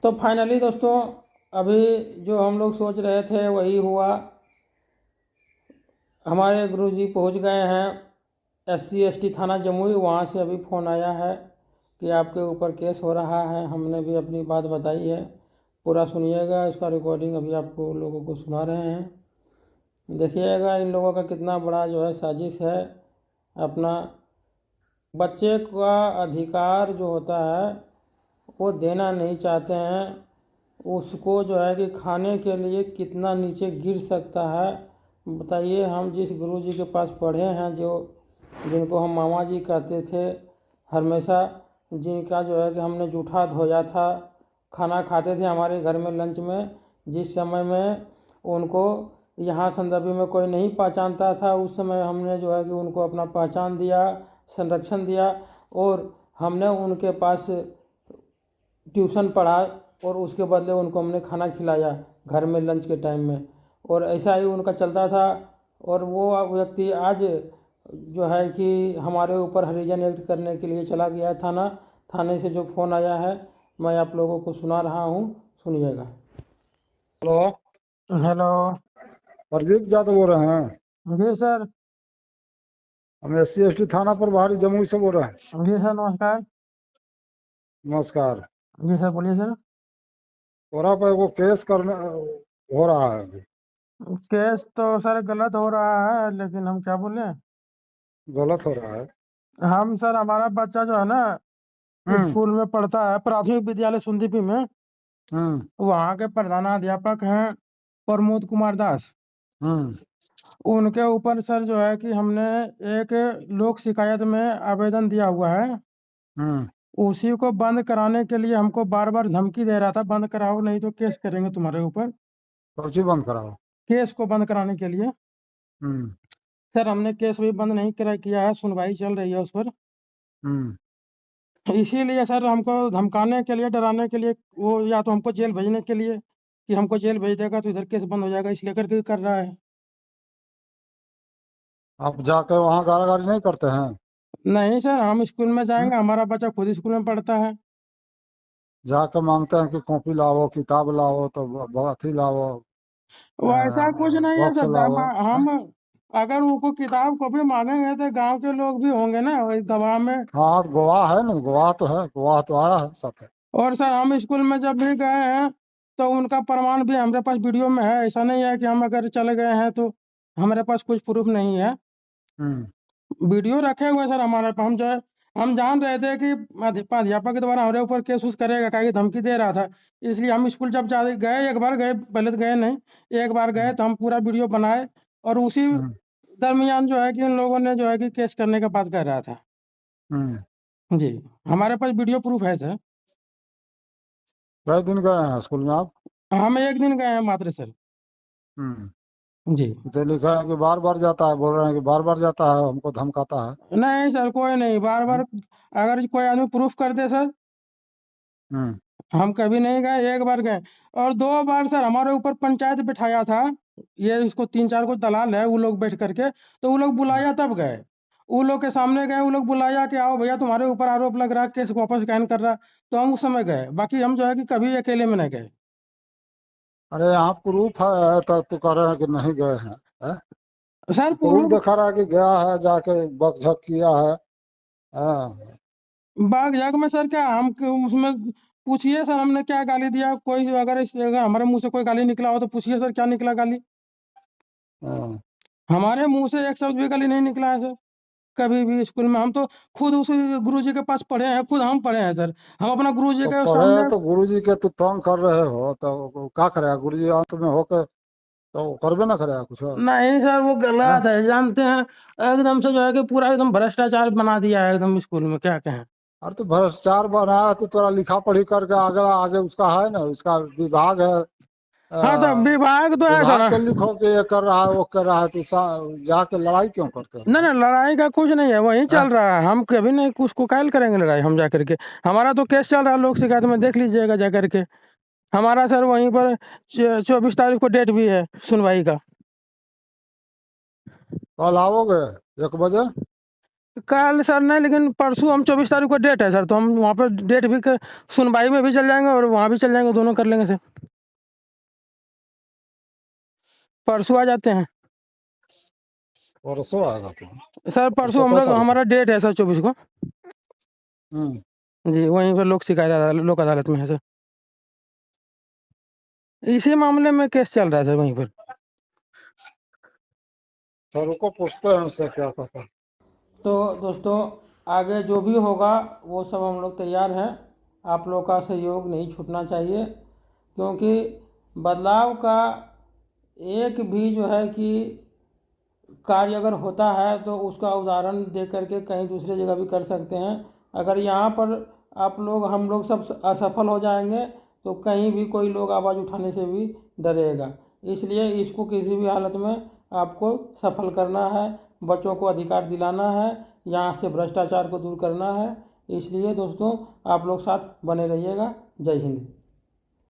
तो फाइनली दोस्तों, अभी जो हम लोग सोच रहे थे वही हुआ। हमारे गुरुजी पहुंच गए हैं SC ST थाना जमुई। वहाँ से अभी फ़ोन आया है कि आपके ऊपर केस हो रहा है। हमने भी अपनी बात बताई है, पूरा सुनिएगा। इसका रिकॉर्डिंग अभी आपको लोगों को सुना रहे हैं। देखिएगा इन लोगों का कितना बड़ा जो है साजिश है। अपना बच्चे का अधिकार जो होता है वो देना नहीं चाहते हैं। उसको जो है कि खाने के लिए कितना नीचे गिर सकता है बताइए। हम जिस गुरुजी के पास पढ़े हैं, जो जिनको हम मामा जी कहते थे, हमेशा जिनका जो है कि हमने जूठा धोया था, खाना खाते थे हमारे घर में लंच में, जिस समय में उनको यहाँ संदर्भी में कोई नहीं पहचानता था, उस समय हमने जो है कि उनको अपना पहचान दिया, संरक्षण दिया, और हमने उनके पास ट्यूशन पढ़ा, और उसके बदले उनको हमने खाना खिलाया घर में लंच के टाइम में। और ऐसा ही उनका चलता था। और वो व्यक्ति आज जो है कि हमारे ऊपर हरिजन एक्ट करने के लिए चला गया थाने से जो फ़ोन आया है मैं आप लोगों को सुना रहा हूँ, सुनिएगा। हेलो। हेलो। प्रदीप यादव बोल रहे हैं। जी सर। हम SC ST थाना प्रभारी जमुई से बोल रहे हैं। जी सर, नमस्कार। नमस्कार। जी सर, बोलिए सर। तोरा पे वो केस करने हो रहा है अभी। केस तो सर गलत हो रहा है, लेकिन हम क्या बोले। गलत हो रहा है। हम सर, हमारा बच्चा जो है ना, हम्म स्कूल में पढ़ता है, प्राथमिक विद्यालय सुंदीपी में। हम्म वहाँ के प्रधानाध्यापक हैं प्रमोद कुमार दास। हम्म उनके ऊपर सर जो है कि हमने एक लोक शिकायत में आवेदन दिया हुआ है। हम्म उसी को बंद कराने के लिए हमको बार बार धमकी दे रहा था, बंद कराओ नहीं तो केस करेंगे तुम्हारे ऊपर। पर्ची बंद कराओ। केस को बंद कराने के लिए हम्म सर हमने केस भी बंद नहीं किया है, सुनवाई चल रही है उस पर। हम्म इसीलिए सर हमको धमकाने के लिए, डराने के लिए, वो या तो हमको जेल भेजने के लिए कि हमको जेल भेज देगा तो इधर केस बंद हो जाएगा, इसलिए करके कर रहा है। आप जाकर वहाँ गारागारी नहीं करते हैं? नहीं सर, हम स्कूल में हम्म? जाएंगे, हमारा बच्चा खुद स्कूल में पढ़ता है। जाकर मांगते हैं कि कॉपी लाओ, किताब लाओ, तो अथी लाओ, वैसा कुछ नहीं है बॉक्स सर। लाओ। हम अगर उनको किताब कॉपी मांगेंगे तो गांव के लोग भी होंगे ना वही गवाह में। हाँ, गवाह है ना, गवाह तो है, गवाह तो आया है साथ है। और सर हम स्कूल में जब भी गए हैं तो उनका प्रमाण भी हमारे पास वीडियो में है। ऐसा नहीं है कि हम अगर चले गए हैं तो हमारे पास कुछ प्रूफ नहीं है। हम्म वीडियो रखे हुए सर हमारे पास। हम जो है, हम जान रहे थे कि अध्यापक के द्वारा हमारे ऊपर केस उस करेगा, क्या धमकी दे रहा था। इसलिए हम स्कूल जब जा गए, एक बार गए, पहले तो गए नहीं, एक बार गए तो हम पूरा वीडियो बनाए। और उसी हम्म दरमियान जो है कि उन लोगों ने जो है कि केस करने का बात कर रहा था। हम्म जी, हमारे पास वीडियो प्रूफ है सर। कई दिन गए हैं स्कूल में आप? हम एक दिन गए हैं मात्र सर। हम्म जी। तो लिखा है कि बार बार जाता है, बोल रहे हैं कि बार बार जाता है, हमको धमकाता है। नहीं सर, कोई नहीं बार बार। अगर कोई आदमी प्रूफ कर दे सर, हम्म हम कभी नहीं गए, एक बार गए। और 2 बार सर हमारे ऊपर पंचायत बिठाया था। ये इसको 3-4 को दलाल है, वो लोग बैठ करके, तो वो लोग बुलाया तब गए। वो लोग के सामने गए, वो लोग बुलाया कि आओ भैया तुम्हारे ऊपर आरोप लग रहा है, केस वापस कैन कर रहा है। तो हम उस समय गए, बाकी हम जो है कि कभी अकेले में नहीं गए। अरे यहाँ प्रूफ है तो तू कह रहे हैं कि नहीं गए हैं, है? Sir proof proof. दिखा रहा है कि गया है, जाके बकझक किया है। हाँ। बाग जग में सर क्या हम उसमें पूछिए सर, हमने क्या गाली दिया। कोई अगर हमारे मुंह से कोई गाली निकला हो तो पूछिए सर क्या निकला गाली। हाँ। हमारे मुंह से एक शब्द भी गाली नहीं निकला है सर, कभी भी स्कूल में। हम तो खुद उस गुरुजी के पास पढ़े हैं, खुद हम पढ़े हैं सर। हम अपना गुरुजी तो के पढ़े सामने। तो गुरुजी के तू तंग कर रहे हो, तो वो क्या करेगा गुरुजी अंत में होके? तो वो करबे ना करेगा कुछ? नहीं सर, वो हाँ? गलत है, जानते हैं। एकदम से जो है कि पूरा एकदम भ्रष्टाचार बना दिया है एकदम स्कूल में, क्या कहें। अरे तो भ्रष्टाचार बना है तो थोड़ा लिखा पढ़ी करके आगे आगे उसका है ना, उसका विभाग है। हाँ तो विभाग तो है विभाग सर। के लिखो कि ये कर रहा है, वो कर रहा है, तो जाके लड़ाई क्यों करते हैं ना भाई? ना, लड़ाई का कुछ नहीं है, वही चल हाँ? रहा है। हम कभी नहीं कुछ को कायल करेंगे लड़ाई हम जा करके। हमारा तो केस चल रहा है लोक शिकायत में, देख लीजिएगा जा करके। हमारा सर वहीं पर 24 तारीख को डेट भी है सुनवाई का। कल आओगे 1 बजे? कल सर नहीं, लेकिन परसों हम 24 तारीख को डेट है सर, तो हम वहाँ पर डेट भी सुनवाई में भी चल जाएंगे और वहाँ भी चल जाएंगे, दोनों कर लेंगे सर। परसों आ जाते हैं परसों आएगा तुम? सर। परसों परसों हम क्या लोग, तारीख है? हमारा डेट है सर 24 को हम्म। जी। वहीं पर लोक अदालत में है सर। इसी मामले में केस चल रहा है सर वहीं पर। सर को पूछते हैं उनसे क्या कहता है। तो दोस्तों, आगे जो भी होगा वो सब हम लोग तैयार हैं। आप लोग का सहयोग नहीं छूटना चाहिए, क्योंकि बदलाव का एक भी जो है कि कार्य अगर होता है तो उसका उदाहरण दे करके कहीं दूसरी जगह भी कर सकते हैं। अगर यहाँ पर आप लोग, हम लोग सब असफल हो जाएंगे तो कहीं भी कोई लोग आवाज़ उठाने से भी डरेगा। इसलिए इसको किसी भी हालत में आपको सफल करना है, बच्चों को अधिकार दिलाना है, यहाँ से भ्रष्टाचार को दूर करना है। इसलिए दोस्तों, आप लोग साथ बने रहिएगा। जय हिंद।